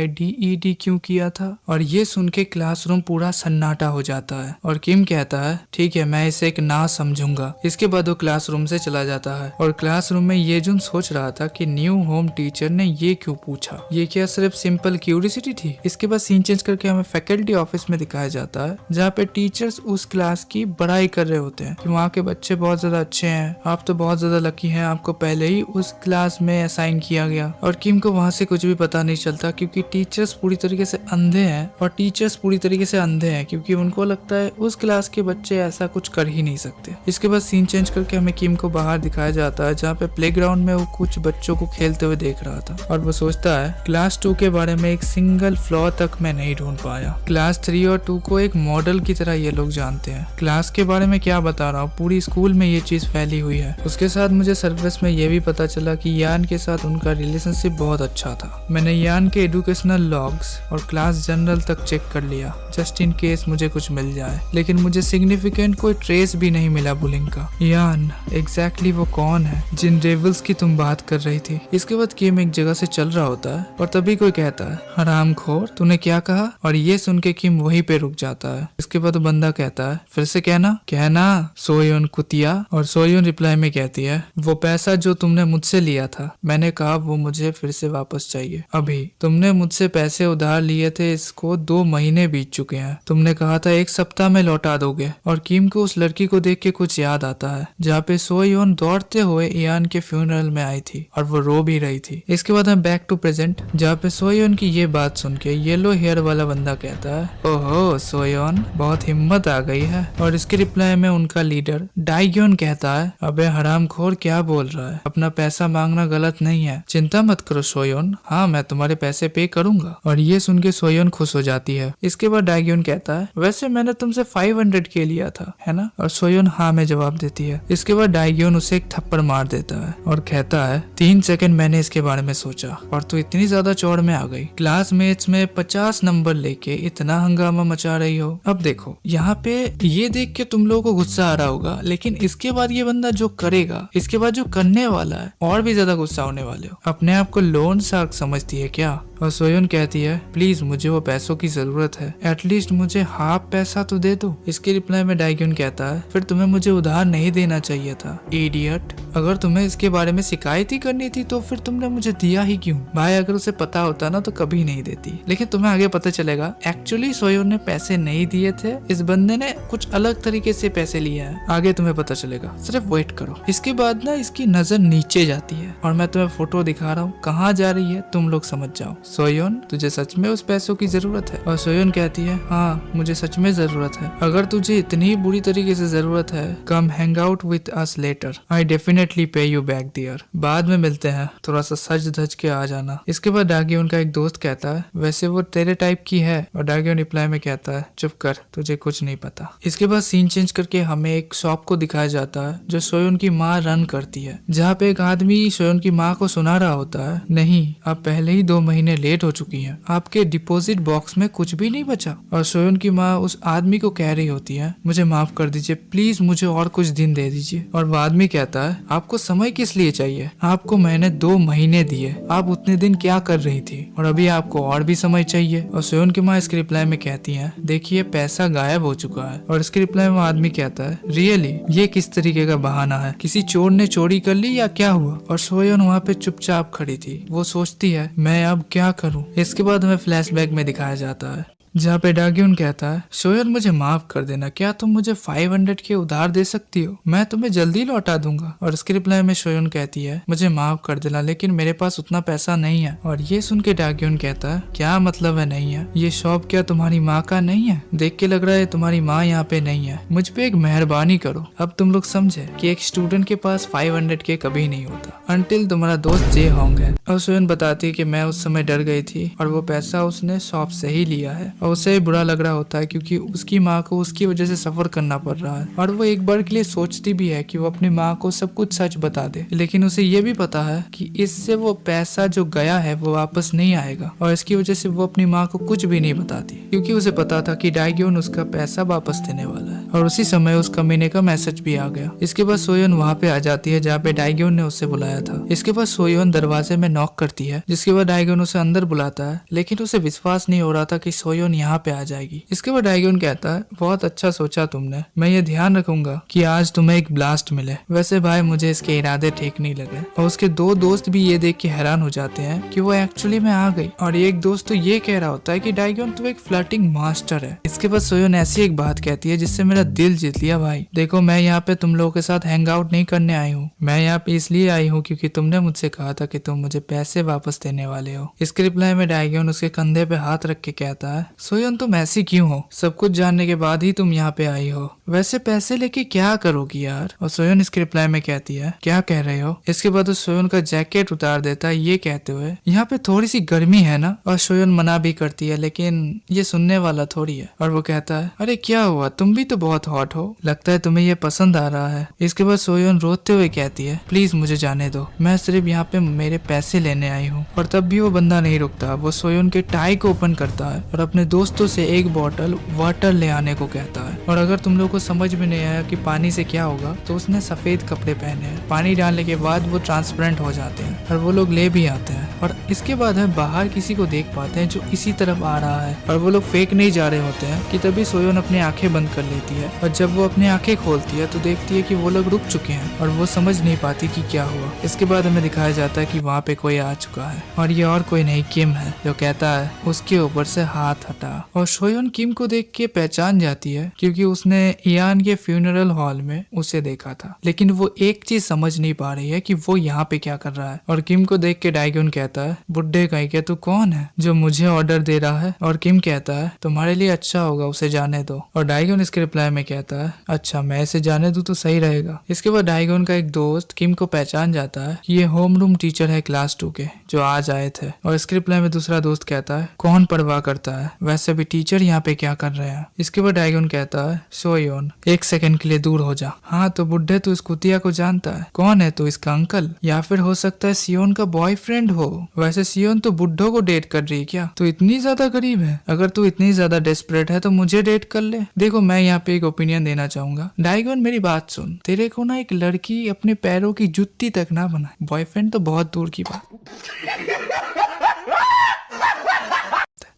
क्यों किया था। और ये सुन के क्लासरूम पूरा सन्नाटा हो जाता है और किम कहता है ठीक है मैं इसे एक ना समझूंगा। इसके बाद वो क्लासरूम से चला जाता है और क्लासरूम में येजुन सोच रहा था कि न्यू होम टीचर ने ये क्यों पूछा, ये क्या सिर्फ सिंपल क्यूरियोसिटी थी। इसके बाद सीन चेंज करके हमें फैकल्टी ऑफिस में दिखाया जाता है जहाँ पे टीचर्स उस क्लास की बड़ाई कर रहे होते हैं कि वहाँ के बच्चे बहुत ज्यादा अच्छे हैं, आप तो बहुत ज्यादा लकी हैं, आपको पहले ही उस क्लास में असाइन किया गया। और किम को वहाँ से कुछ भी पता नहीं चलता क्योंकि टीचर्स पूरी तरीके से अंधे हैं और टीचर्स पूरी तरीके से अंधे हैं क्योंकि उनको लगता है उस क्लास के बच्चे ऐसा कुछ कर ही नहीं सकते। इसके बाद सीन चेंज करके हमें किम को बाहर दिखाया जाता है जहाँ पे प्लेग्राउंड में वो कुछ बच्चों को खेलते हुए देख रहा था और वो सोचता है क्लास 2 के बारे में एक सिंगल फ्लॉ तक मैं नहीं ढूंढ पाया। क्लास 3 और 2 को एक मॉडल की तरह ये लोग जानते हैं, क्लास के बारे में क्या बता रहा हूँ, पूरी स्कूल में ये चीज फैली हुई है। उसके साथ मुझे सर्विस में ये भी पता चला कि यान के साथ उनका रिलेशनशिप बहुत अच्छा था। मैंने यान के एजुकेशनल लॉग्स और क्लास जर्नल तक चेक कर लिया जस्ट इन केस मुझे कुछ मिल जाए, लेकिन मुझे सिग्निफिकेंट कोई ट्रेस भी नहीं मिला बुलिंग का। यान एग्जैक्टली वो कौन है जिन डेविल्स की तुम बात कर रही थी। इसके बाद किम एक जगह से चल रहा होता है और तभी कोई कहता है हरामखोर तूने क्या कहा। और ये सुन के किम वहीं पे रुक जाता है। इसके बाद बंदा कहता है फिर से कहना सोयोन कुतिया। और सोयोन रिप्लाई में कहती है वो पैसा जो तुमने मुझसे लिया था मैंने कहा वो मुझे फिर से वापस चाहिए। अभी तुमने मुझसे पैसे उधार लिए थे, इसको 2 महीने बीत चुके हैं, तुमने कहा था 1 सप्ताह में लौटा दोगे। और किम को उस लड़की को देख के कुछ याद आता है जहाँ पे सोयोन दौड़ते हुए इयान के फ्यूनरल में आई थी और वो रो भी रही थी। इसके बाद हम बैक टू प्रेजेंट जहाँ पे सोयोन की ये बात सुन के येलो हेयर वाला बंदा कहता है ओहो सोयोन बहुत हिम्मत आ गई है। और इसके रिप्लाई में उनका लीडर डाइग्योन कहता है अबे हरामखोर क्या बोल रहा है, अपना पैसा मांगना गलत नहीं है, चिंता मत करो सोयोन, हाँ मैं तुम्हारे पैसे पे करूंगा। और ये सुन के सोयोन खुश हो जाती है। इसके बाद डाइग्योन कहता है वैसे मैंने तुमसे 500 के लिया था है ना। और सोयोन हाँ में जवाब देती है। इसके बाद डाइग्योन उसे एक थप्पड़ मार देता है और कहता है 3 सेकंड मैंने इसके बारे में सोचा और तू इतनी ज्यादा चौड़ में आ गई। क्लासमेट्स में 50 नंबर लेके इतना हंगामा मचा रही हो। अब देखो यहाँ पे ये देख के तुम लोगों को गुस्सा आ रहा होगा, लेकिन इसके बाद ये बंदा जो करेगा, इसके बाद जो करने वाला है, और भी ज्यादा गुस्सा होने वाले हो। अपने आप को लोन शार्क समझती है क्या? और सोयन कहती है प्लीज मुझे वो पैसों की जरूरत है, एटलीस्ट मुझे हाफ पैसा तो दे दो। इसके रिप्लाई में डाइग्यून कहता है फिर तुम्हें मुझे उधार नहीं देना चाहिए था इडियट। अगर तुम्हें इसके बारे में शिकायत ही करनी थी तो फिर तुमने मुझे दिया ही क्यों? भाई अगर उसे पता होता ना तो कभी नहीं देती। लेकिन तुम्हें आगे पता चलेगा एक्चुअली सोयन ने पैसे नहीं दिए थे, इस बंदे ने कुछ अलग तरीके से पैसे लिए हैं। आगे तुम्हें पता चलेगा, सिर्फ वेट करो। इसके बाद ना इसकी नजर नीचे जाती है और मैं तुम्हें फोटो दिखा रहा हूँ, कहाँ जा रही है तुम लोग समझ जाओ। सोयन तुझे सच में उस पैसों की जरूरत है? और सोयन कहती है हाँ मुझे सच में जरूरत है। अगर तुझे इतनी बुरी तरीके से जरूरत है come hang out with us later, I definitely pay you back there. बाद में मिलते हैं, थोड़ा सा सज धज के आ जाना। इसके बाद डाग्यून का एक दोस्त कहता है वैसे वो तेरे टाइप की है, और डाग्यून रिप्लाई में कहता है चुप कर तुझे कुछ नहीं पता। इसके बाद सीन चेंज करके हमें एक शॉप को दिखाया जाता है जो सोयन की माँ रन करती है, जहाँ पे एक आदमी सोयन की माँ को सुना रहा होता है नहीं आप पहले ही 2 महीने लेट हो चुकी हैं, आपके डिपॉजिट बॉक्स में कुछ भी नहीं बचा। और सोयन की माँ उस आदमी को कह रही होती है मुझे माफ कर दीजिए प्लीज, मुझे और कुछ दिन दे दीजिए। और वो आदमी कहता है आपको समय किस लिए चाहिए? आपको मैंने 2 महीने दिए, आप उतने दिन क्या कर रही थी और अभी आपको और भी समय चाहिए। और सोयन की माँ इसके रिप्लाई में कहती है देखिए पैसा गायब हो चुका है। और इसके रिप्लाई में आदमी कहता है रियली ये किस तरीके का बहाना है? किसी चोर ने चोरी कर ली या क्या हुआ? और सोयन वहाँ पे चुपचाप खड़ी थी। वो सोचती है मैं अब क्या करूँ। इसके बाद हमें फ्लैशबैक में दिखाया जाता है जहाँ पे डाग्यून कहता है सोयन मुझे माफ कर देना, क्या तुम मुझे 500 के उधार दे सकती हो? मैं तुम्हें जल्दी लौटा दूंगा। और इसके रिप्लाई में सोयन कहती है मुझे माफ कर देना लेकिन मेरे पास उतना पैसा नहीं है। और ये सुन के डाग्यून कहता है क्या मतलब है नहीं है? ये शॉप क्या तुम्हारी माँ का नहीं है? देख के लग रहा है तुम्हारी माँ यहाँ पे नहीं है। मुझ पे एक मेहरबानी करो। अब तुम लोग समझे कि एक स्टूडेंट के पास 500 के कभी नहीं होता अनटिल तुम्हारा दोस्त जे होंग है। और सोयन बताती है कि मैं उस समय डर गई थी और वो पैसा उसने शॉप से ही लिया है। और उसे बुरा लग रहा होता है क्योंकि उसकी माँ को उसकी वजह से सफर करना पड़ रहा है। और वो एक बार के लिए सोचती भी है कि वो अपनी माँ को सब कुछ सच बता दे, लेकिन उसे ये भी पता है कि इससे वो पैसा जो गया है वो वापस नहीं आएगा। और इसकी वजह से वो अपनी माँ को कुछ भी नहीं बताती क्योंकि उसे पता था कि डाइग्यून उसका पैसा वापस देने वाला है। और उसी समय उस कमीने का मैसेज भी आ गया। इसके बाद सोयन वहाँ पे आ जाती है जहाँ पे डाइग्यून ने उससे बुलाया था। इसके बाद सोयन दरवाजे में नॉक करती है, जिसके बाद डाइग्यून उसे अंदर बुलाता है, लेकिन उसे विश्वास नहीं हो रहा था कि सोयन यहाँ पे आ जाएगी। इसके बाद डाइग्यून कहता है बहुत अच्छा सोचा तुमने, मैं ये ध्यान रखूंगा कि आज तुम्हें एक ब्लास्ट मिले। वैसे भाई मुझे इसके इरादे ठीक नहीं लगे। और उसके 2 दोस्त भी ये देख के हैरान हो जाते हैं कि वो एक्चुअली में आ गई। और एक दोस्त तो ये कह रहा होता है कि डाइग्यून तू एक फ्लर्टिंग मास्टर है। इसके बाद सोयन ऐसी एक बात कहती है जिससे मेरा दिल जीत लिया। भाई देखो मैं यहाँ पे तुम लोगों के साथ हैंग आउट नहीं करने आई हूँ, मैं यहाँ पे इसलिए आई हूँ क्योंकि तुमने मुझसे कहा था कि तुम मुझे पैसे वापस देने वाले हो। इसके रिप्लाई में डाइग्यून उसके कंधे पे हाथ रख के कहता है सोयन तुम ऐसी क्यों हो? सब कुछ जानने के बाद ही तुम यहाँ पे आई हो। वैसे पैसे लेके क्या करोगी यार? और सोयन इसके रिप्लाई में कहती है क्या कह रहे हो? इसके बाद उस सोयन का जैकेट उतार देता है ये कहते हुए यहाँ पे थोड़ी सी गर्मी है ना। और सोयन मना भी करती है लेकिन ये सुनने वाला थोड़ी है। और वो कहता है अरे क्या हुआ, तुम भी तो बहुत हॉट हो, लगता है तुम्हें ये पसंद आ रहा है। इसके बाद सोयन रोते हुए कहती है प्लीज मुझे जाने दो, मैं सिर्फ यहाँ पे मेरे पैसे लेने आई हूँ। और तब भी वो बंदा नहीं रुकता। वो सोयन के टाई को ओपन करता है और अपने दोस्तों से एक बॉटल वाटर ले आने को कहता है। और अगर तुम लोग को समझ में नहीं आया कि पानी से क्या होगा तो उसने सफेद कपड़े पहने हैं। पानी डालने के बाद वो ट्रांसपेरेंट हो जाते हैं और वो लोग ले भी आते हैं। और इसके बाद हम बाहर किसी को देख पाते हैं जो इसी तरफ आ रहा है और वो लोग फेंक नहीं जा रहे होते हैं कि तभी सोयन अपनी आंखें बंद कर लेती है। और जब वो अपनी आंखें खोलती है तो देखती है कि वो लोग रुक चुके हैं और वो समझ नहीं पाती कि क्या हुआ। इसके बाद हमें दिखाया जाता है कि वहाँ पे कोई आ चुका है और ये और कोई नहीं किम है, जो कहता है उसके ऊपर से हाथ हटा। और सोयन किम को देख के पहचान जाती है क्योंकि उसने इयान के फ्यूनरल हॉल में उसे देखा था, लेकिन वो एक चीज समझ नहीं पा रही है कि वो यहाँ पे क्या कर रहा है। और किम को देख के डाइग्यून कहता है बुड्ढे कहीं के तू कौन है जो मुझे ऑर्डर दे रहा है? और किम कहता है तुम्हारे लिए अच्छा होगा उसे जाने दो। और डाइग्यून इसके रिप्लाई में कहता है अच्छा मैं इसे जाने दूं तो सही रहेगा। इसके बाद डाइग्यून का एक दोस्त किम को पहचान जाता है कि ये होम रूम टीचर है क्लास 2 के जो आज आए थे। और इसके रिप्लाई में दूसरा दोस्त कहता है कौन परवाह करता है, वैसे भी टीचर यहाँ पे क्या कर रहे हैं। इसके बाद डायगन कहता है सोयोन 1 सेकंड के लिए दूर हो जा। हाँ तो बुढ़े तू इस कुतिया को जानता है, कौन है तू इसका अंकल या फिर हो सकता है सियोन का बॉयफ्रेंड हो। वैसे सियोन तो बुढ़ो को डेट कर रही है क्या, तू इतनी ज्यादा गरीब है, अगर तू इतनी ज्यादा डेस्परेट है तो मुझे डेट कर ले। देखो मैं यहाँ पे एक ओपिनियन देना चाहूंगा, डायगन मेरी बात सुन, तेरे को ना एक लड़की अपने पैरों की जुत्ती तक ना बनाए, बॉयफ्रेंड तो बहुत दूर की बात।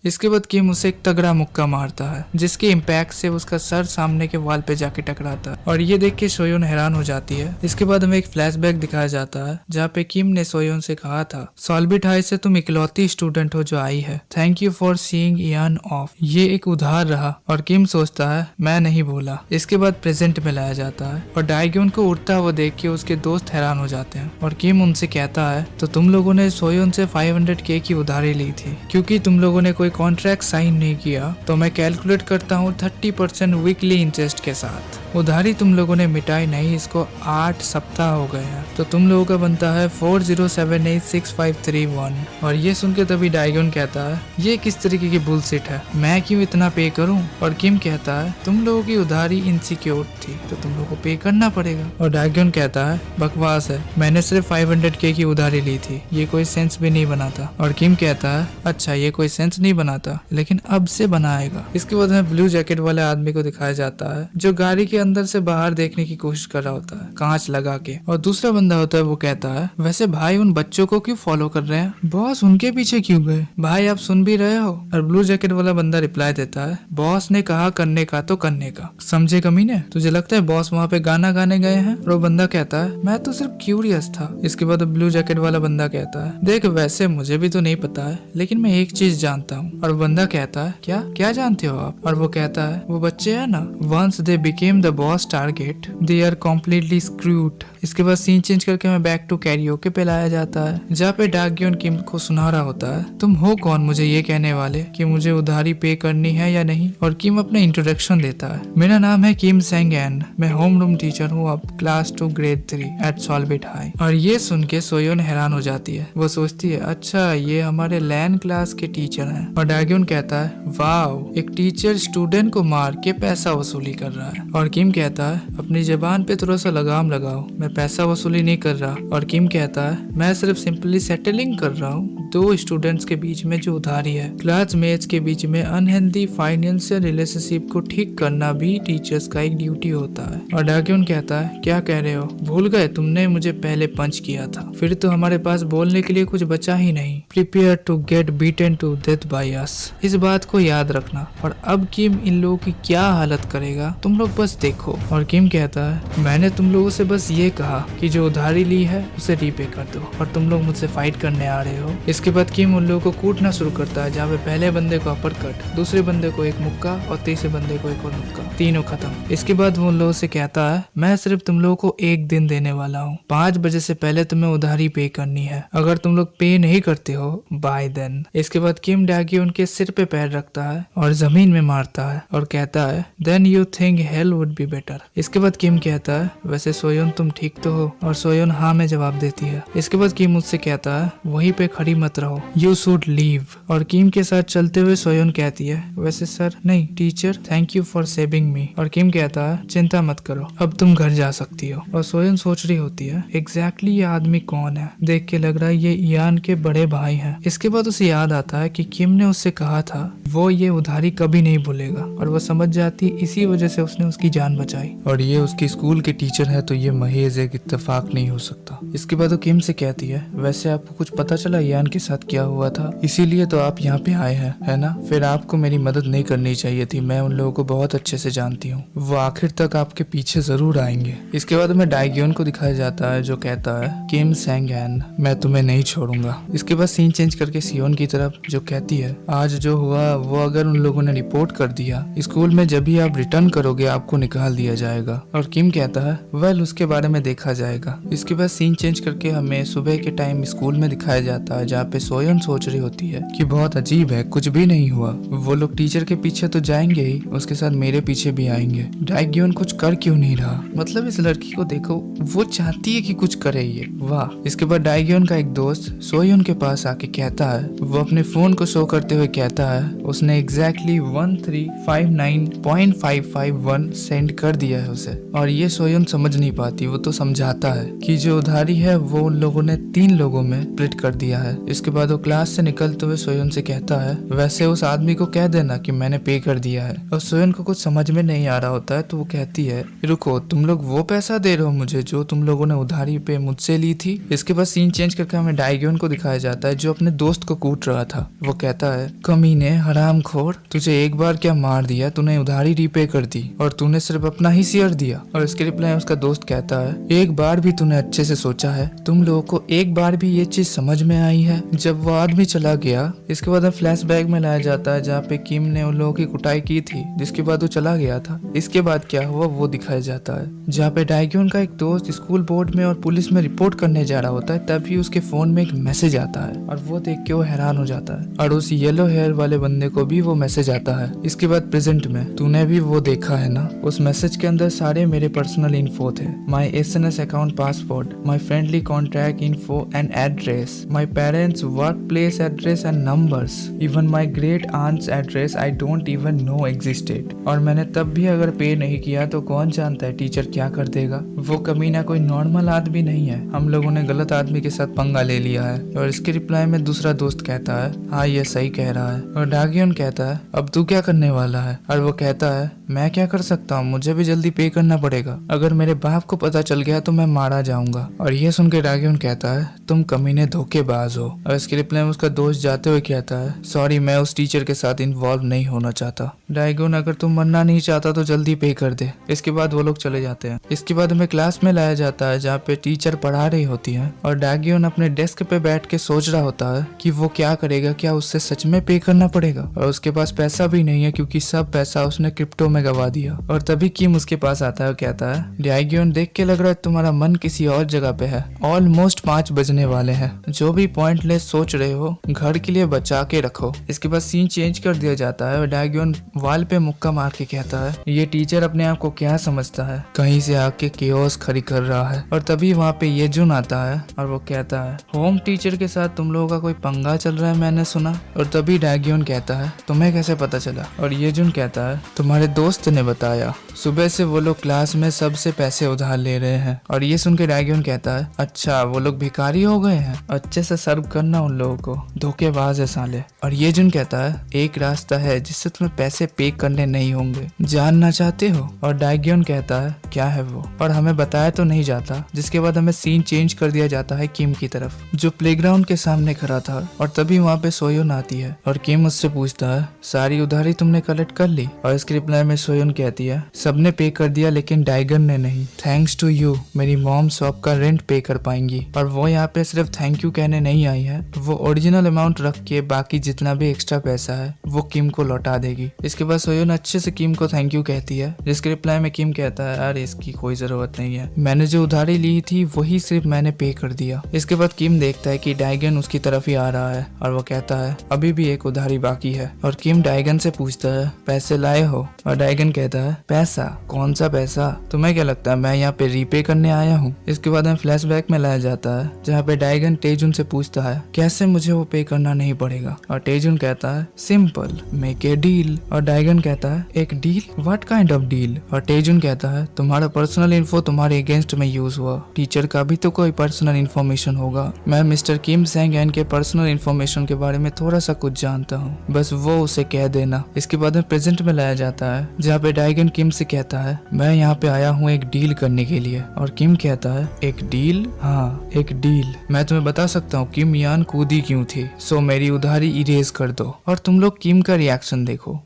इसके बाद किम उसे एक तगड़ा मुक्का मारता है जिसके इम्पैक्ट से उसका सर सामने के वॉल पे जाके टकराता है और ये देख के सोयोन हैरान हो जाती है। इसके बाद हमें एक फ्लैशबैक दिखाया जाता है जहाँ पे किम ने सोयोन से कहा था सॉल्बिट हाई से तुम इकलौती स्टूडेंट हो जो आई है, thank you for seeing Ian of. ये एक उधार रहा और किम सोचता है मैं नहीं भूला। इसके बाद प्रेजेंट में लाया जाता है और डायगन को उड़ता हुआ देख के उसके दोस्त हैरान हो जाते हैं और किम उनसे कहता है तो तुम लोगों ने सोयोन से 500K की उधारी ली थी, क्योंकि तुम लोगों ने कोई कॉन्ट्रैक्ट साइन नहीं किया तो मैं कैलकुलेट करता हूँ 30% वीकली इंटरेस्ट के साथ। उधारी तुम लोगों ने मिटाई नहीं, इसको 8 सप्ताह हो गए हैं तो तुम लोगों का बनता है 40786531। और ये सुन के तभी डायगन कहता है ये किस तरीके की बुलशिट है, मैं क्यों इतना पे करूं। और किम कहता है तुम लोगों की उधारी इनसिक्योर थी तो तुम लोगों को पे करना पड़ेगा। और डायगन कहता है बकवास है, मैंने सिर्फ 500K की उधारी ली थी, ये कोई सेंस भी नहीं बनाता। और किम कहता है अच्छा ये कोई सेंस नहीं बनाता लेकिन अब से बनाएगा। इसके बाद हमें ब्लू जैकेट वाले आदमी को दिखाया जाता है जो गाड़ी के अंदर से बाहर देखने की कोशिश कर रहा होता है कांच लगा के। और दूसरा बंदा होता है वो कहता है वैसे भाई उन बच्चों को क्यों फॉलो कर रहे हैं, बॉस उनके पीछे क्यों गए, भाई आप सुन भी रहे हो। और ब्लू जैकेट वाला बंदा रिप्लाई देता है बॉस ने कहा करने का तो करने का, समझे कमीने, तुझे लगता है बॉस वहाँ पे गाना गाने गए हैं। और वो बंदा कहता है मैं तो सिर्फ क्यूरियस था। इसके बाद ब्लू जैकेट वाला बंदा कहता है देख वैसे मुझे भी तो नहीं पता है लेकिन मैं एक चीज जानता हूँ। और बंदा कहता है क्या क्या जानते हो आप। और वो कहता है वो बच्चे है ना, once they became the boss target they are completely screwed. इसके बाद सीन चेंज करके हमें बैक टू कैरियोके पे लाया जाता है जहाँ पे डाग्योन किम को सुना रहा होता है तुम हो कौन मुझे ये कहने वाले कि मुझे उधारी पे करनी है या नहीं। और किम अपने इंट्रोडक्शन देता है मेरा नाम है किम सेंग एन, मैं होम रूम टीचर हूँ अब क्लास 2 ग्रेड 3 एट सॉल्बिट हाई। और ये सुन के सोयोन हैरान हो जाती है, वो सोचती है अच्छा ये हमारे लैन क्लास के टीचर हैं। और डाग्योन कहता है वाव एक टीचर स्टूडेंट को मार के पैसा वसूली कर रहा है। और किम कहता है अपनी जबान पे थोड़ा सा लगाम लगाओ, मैं पैसा वसूली नहीं कर रहा। और किम कहता है मैं सिर्फ सिंपली सेटलिंग कर रहा हूँ दो स्टूडेंट्स के बीच में जो उधारी है। क्लासमेट्स के बीच में अनहेल्दी फाइनेंशियल रिलेशनशिप को ठीक करना भी टीचर्स का एक ड्यूटी होता है। और डाग्योन कहता है क्या कह रहे हो, भूल गए तुमने मुझे पहले पंच किया था, फिर तो हमारे पास बोलने के लिए कुछ बचा ही नहीं। Prepare to get beaten to death by us, इस बात को याद रखना। और अब किम इन लोगों की क्या हालत करेगा तुम लोग बस देखो। और किम कहता है मैंने तुम लोगों से बस ये कहा कि जो उधारी ली है उसे रीपे कर दो और तुम लोग मुझसे फाइट करने आ रहे हो। इसके बाद किम उन लोगों को कूटना शुरू करता है जहाँ पे पहले बंदे को अपर कट, दूसरे बंदे को एक मुक्का और तीसरे बंदे को एक और मुक्का, तीनों खत्म। इसके बाद वो उन लोगों से कहता है मैं सिर्फ तुम लोगों को एक दिन देने वाला हूँ, 5 बजे से पहले तुम्हें उधारी पे करनी है, अगर तुम लोग पे नहीं करते हो बाय देन। इसके बाद किम डागी उनके सिर पे पैर रखता है और जमीन में मारता है और कहता है then you think hell would be better. इसके बाद किम कहता है वैसे सोयोन तुम ठीक तो हो। और सोयोन हाँ में जवाब देती है। इसके बाद किम मुझसे कहता है वहीं पे खड़ी मत रहो, यू शुड लीव। और किम के साथ चलते हुए सोयोन कहती है वैसे सर नहीं teacher, thank you for saving मी। और किम कहता है चिंता मत करो अब तुम घर जा सकती हो। और सोयोन सोच रही होती है एग्जैक्टली ये आदमी कौन है, देख के लग रहा है ये इयान के बड़े भाई हैं। इसके बाद उसे याद आता है कि किम ने उससे कहा था वो ये उधारी कभी नहीं भूलेगा और वो समझ जाती है इसी वजह से उसने उसकी जान बचाई। और ये उसकी स्कूल के टीचर है तो ये महज एक इत्तेफाक नहीं हो सकता। इसके बाद वो किम से कहती है वैसे आपको कुछ पता चला इयान के साथ क्या हुआ था, इसीलिए तो आप यहाँ पे आए हैं है ना, फिर आपको मेरी मदद नहीं करनी चाहिए थी, मैं उन लोगों को बहुत अच्छे से जानती हूँ, वो आखिर तक आपके पीछे जरूर आएंगे। इसके बाद हमें डाइग्योन को दिखाया जाता है जो कहता है किम सेंग एन मैं तुम्हें नहीं छोड़ूंगा। इसके बाद सीन चेंज करके सियोन की तरफ जो कहती है आज जो हुआ वो अगर उन लोगों ने रिपोर्ट कर दिया स्कूल में जब भी आप रिटर्न करोगे आपको निकाल दिया जाएगा। और किम कहता है वेल उसके बारे में देखा जाएगा। इसके बाद सीन चेंज करके हमें सुबह के टाइम स्कूल में दिखाया जाता है जहाँ पे सोयन सोच रही होती है कि बहुत अजीब है, कुछ भी नहीं हुआ। वो लोग टीचर के पीछे तो जाएंगे ही, उसके साथ मेरे पीछे भी आएंगे। डाइग्योन कुछ कर क्यों नहीं रहा? मतलब इस लड़की को देखो, वो चाहती है कि कुछ करे ये, वाह। इसके बाद डाइग्योन का एक दोस्त सोयन के पास आके कहता है, वो अपने फोन को शो करते हुए कहता है उसने एग्जैक्टली 1359.551 सेंड कर दिया है उसे। और ये सोयन समझ नहीं पाती, वो तो समझाता है कि जो उधारी है वो उन लोगों ने 3 लोगों में स्प्लिट कर दिया है। इसके बाद वो क्लास से निकलते हुए सोयन से कहता है, वैसे उस आदमी को कह देना कि मैंने पे कर दिया है। और सोयन को कुछ समझ में नहीं आ रहा होता है, तो वो कहती है, रुको, तुम लोग वो पैसा दे रहे हो मुझे जो तुम लोगों ने उधारी पे मुझसे ली थी? इसके बाद सीन चेंज करके हमें डाइग्योन को दिखाया जाता है जो अपने दोस्त को कूट रहा था। वो कहता है, कमीने, हरामखोर, तुझे एक बार क्या मार दिया, तूने उधारी रीपे कर दी और तूने सिर्फ अपना ही शेयर दिया। और इसके रिप्लाई उसका दोस्त कहता है, एक बार भी तूने अच्छे से सोचा है? तुम लोगों को एक बार भी ये चीज समझ में आई है? जब वो आदमी चला गया, इसके बाद फ्लैशबैक में लाया जाता है जहाँ पे किम ने उन लोगों की कुटाई की थी, जिसके बाद वो चला गया था। इसके बाद क्या हुआ वो दिखाया जाता है, जहाँ पे डाइग्योन का एक दोस्त स्कूल बोर्ड में और पुलिस में रिपोर्ट करने जा रहा होता है। तभी उसके फोन में एक मैसेज आता है और वो देख के वो हैरान हो जाता है, और उस येलो हेयर वाले बंदे को भी वो मैसेज आता है। इसके बाद प्रेजेंट में तूने भी वो देखा है ना, उस मैसेज के अंदर सारे मेरे पर्सनल इन्फो थे, my SNS account password, my friendly contact info and address, my parents work place address and numbers, even my great aunt's address I don't even know existed. और मैंने तब भी अगर पे नहीं किया तो कौन जानता है टीचर क्या कर देगा। वो कमीना कोई नॉर्मल आदमी नहीं है, हम लोगों ने गलत आदमी के साथ पंगा ले लिया है। और इसके रिप्लाई में दूसरा दोस्त कहता है, हाँ ये सही कह रहा है। और डाइग्योन कहता है, अब तू क्या करने वाला है? और वो कहता है, मैं क्या कर सकता हूँ, मुझे भी जल्दी पे करना पड़ेगा, अगर मेरे बाप को पता चल गया तो मैं मारा जाऊंगा। और ये सुन के डाइग्योन कहता है, तुम कमीने धोखेबाज हो। और इसके रिप्लाई में उसका दोस्त जाते हुए कहता है, सॉरी, मैं उस टीचर के साथ इन्वॉल्व नहीं होना चाहता। डाइग्योन, अगर तुम मरना नहीं चाहता तो जल्दी पे कर दे। इसके बाद वो लोग चले जाते हैं। इसके बाद हमें क्लास में लाया जाता है जहाँ पे टीचर पढ़ा रही होती है, और डाइग्योन अपने डेस्क पे बैठ के सोच रहा होता है कि वो क्या करेगा, क्या उससे सच में पे करना पड़ेगा। और उसके पास पैसा भी नहीं है क्योंकि सब पैसा उसने क्रिप्टो में गवा दिया। और तभी किम उसके पास आता है और कहता है, डाइग्योन, देख के लग रहा है तुम्हारा मन किसी और जगह पे है, ऑलमोस्ट 5 बजने वाले हैं, जो भी पॉइंटलेस सोच रहे हो घर के लिए बचा के रखो। इसके बाद सीन चेंज कर दिया जाता है और डाइग्योन वाल पे मुक्का मार के कहता है, ये टीचर अपने आप को क्या समझता है, कहीं से आके केओस खड़ी कर रहा है। और तभी वहाँ पे ये जुन आता है और वो कहता है, होम टीचर के साथ तुम लोगों का कोई पंगा चल रहा है मैंने सुना। और तभी डाइग्योन कहता है, तुम्हें कैसे पता चला? और ये जुन कहता है, तुम्हारे दोस्त ने बताया, सुबह से वो लोग क्लास में सबसे पैसे उधार ले रहे हैं। और ये सुन के डाइग्योन कहता है, अच्छा वो लोग भिखारी हो गए हैं, अच्छे से सर्व करना उन लोगों को, धोखेबाज है साले। और ये जुन कहता है, एक रास्ता है जिससे तुम्हें पैसे पे करने नहीं होंगे, जानना चाहते हो? और डाइग्योन कहता है, क्या है वो? और हमें बताया तो नहीं जाता। जिसके बाद हमें सीन चेंज कर दिया जाता है किम की तरफ, जो प्लेग्राउंड के सामने खड़ा था। और तभी वहाँ पे सोयोन आती है और किम उससे पूछता है, सारी उधारी तुमने कलेक्ट कर ली? और इसके रिप्लाई में सोयोन कहती है, सबने पे कर दिया लेकिन डाइगन ने नहीं। थैंक्स टू यू मेरी मॉम शॉप का रेंट पे कर पाएंगी। और वो यहाँ पे सिर्फ थैंक यू कहने नहीं आई है, वो ओरिजिनल अमाउंट रख के बाकी जितना भी एक्स्ट्रा पैसा है वो किम को लौटा देगी। इसके बाद सोयोन अच्छे से किम को थैंक यू कहती है, जिसके रिप्लाई में किम कहता है, अरे इसकी कोई जरूरत नहीं है, मैंने जो उधारी ली थी वही सिर्फ मैंने पे कर दिया। इसके बाद किम देखता है कि डाइगन उसकी तरफ ही आ रहा है और वो कहता है, अभी भी एक उधारी बाकी है। और किम डाइगन से पूछता है, पैसे लाए हो? और डाइगन कहता है, पैसा? कौन सा पैसा? तुम्हें क्या लगता है मैं यहाँ पे रीपे करने आया हूँ? इसके बाद हमें फ्लैशबैक में लाया जाता है जहाँ पे डाइगन तेजुन से पूछता है, कैसे मुझे वो पे करना नहीं पड़ेगा? और तेजुन कहता है, सिंपल, मेक ए डील। और डाइगन कहता है, एक deal? What kind of deal? और तेजुन कहता है, तुम्हारा पर्सनल इन्फो तुम्हारे अगेंस्ट में यूज हुआ, टीचर का भी तो कोई पर्सनल इन्फॉर्मेशन होगा। मैं मिस्टर किम सेंग के पर्सनल इन्फॉर्मेशन के बारे में थोड़ा सा कुछ जानता हूँ, बस वो उसे कह देना। इसके बाद में प्रेजेंट में लाया जाता है जहाँ पे डाइगन किम से कहता है, मैं यहाँ पे आया हूँ एक डील करने के लिए। और किम कहता है, एक डील? हाँ एक डील, मैं तुम्हें बता सकता हूँ किम यान कूदी क्यों थी, सो मेरी उधारी इरेज कर दो। और तुम लोग किम का रिएक्शन देखो।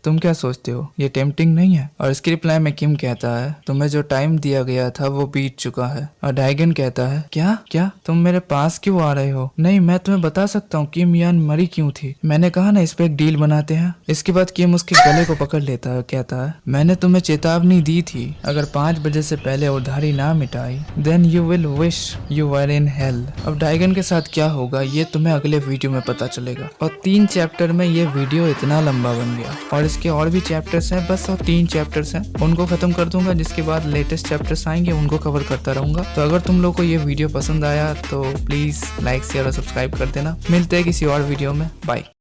तुम क्या सोचते हो ये टेम्पटिंग नहीं है? और इसके रिप्लाई में किम कहता है तुम्हें जो टाइम दिया गया था वो बीत चुका है। और डाइगन कहता है क्या क्या तुम मेरे पास क्यों आ रहे हो? नहीं, मैं तुम्हें बता सकता हूँ किम यान मरी क्यों थी। मैंने कहा ना इस पे एक डील बनाते हैं। इसके बाद किम उसके गले को पकड़ लेता है, कहता है मैंने तुम्हें चेतावनी दी थी, अगर 5 बजे से पहले उधारी ना मिटाई then you will wish you were in hell. अब डाइगन के साथ क्या होगा ये तुम्हें अगले वीडियो में पता चलेगा। और 3 चैप्टर में ये वीडियो इतना लंबा बन गया और इसके और भी चैप्टर्स हैं बस, और 3 चैप्टर्स हैं उनको खत्म कर दूंगा, जिसके बाद लेटेस्ट चैप्टर्स आएंगे उनको कवर करता रहूंगा। तो अगर तुम लोग को ये वीडियो पसंद आया तो प्लीज लाइक शेयर और सब्सक्राइब कर देना। मिलते हैं किसी और वीडियो में, बाय।